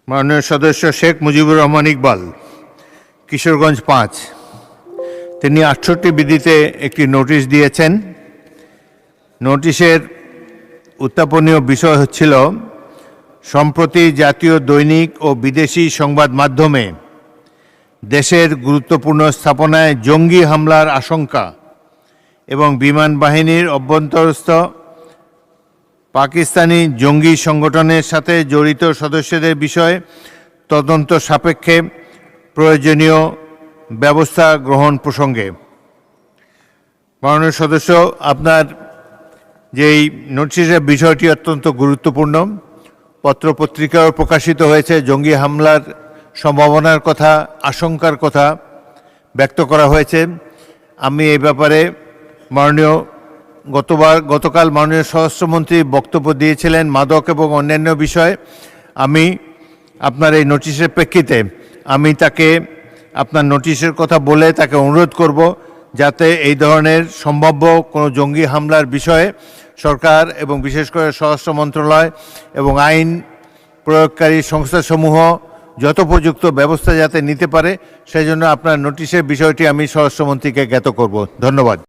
মাননীয় সদস্য শেখ মুজিবুর রহমান ইকবাল, কিশোরগঞ্জ ৫। তিনি ৬৮ বিধিতে একটি নোটিশ দিয়েছেন। নোটিশের উত্থাপনীয় বিষয় হচ্ছিল, সম্প্রতি জাতীয় দৈনিক ও বিদেশি সংবাদ মাধ্যমে দেশের গুরুত্বপূর্ণ স্থাপনায় জঙ্গি হামলার আশঙ্কা এবং বিমান বাহিনীর অভ্যন্তরস্থ পাকিস্তানি জঙ্গি সংগঠনের সাথে জড়িত সদস্যদের বিষয়ে তদন্ত সাপেক্ষে প্রয়োজনীয় ব্যবস্থা গ্রহণ প্রসঙ্গে। মাননীয় সদস্য, আপনার যেই নোটিশের বিষয়টি অত্যন্ত গুরুত্বপূর্ণ। পত্রপত্রিকাও প্রকাশিত হয়েছে, জঙ্গি হামলার সম্ভাবনার কথা, আশঙ্কার কথা ব্যক্ত করা হয়েছে। আমি এই ব্যাপারে গতকাল মাননীয় স্বরাষ্ট্রমন্ত্রী বক্তব্য দিয়েছিলেন মাদক এবং অন্যান্য বিষয়ে। আমি আপনার এই নোটিশের প্রেক্ষিতে আমি তাকে আপনার নোটিশের কথা বলে তাকে অনুরোধ করব, যাতে এই ধরনের সম্ভাব্য কোনো জঙ্গি হামলার বিষয়ে সরকার এবং বিশেষ করে স্বরাষ্ট্র মন্ত্রণালয় এবং আইন প্রয়োগকারী সংস্থাসমূহ যথোপযুক্ত ব্যবস্থা যাতে নিতে পারে, সেই জন্য আপনার নোটিশের বিষয়টি আমি স্বরাষ্ট্রমন্ত্রীকে জ্ঞাত করব। ধন্যবাদ।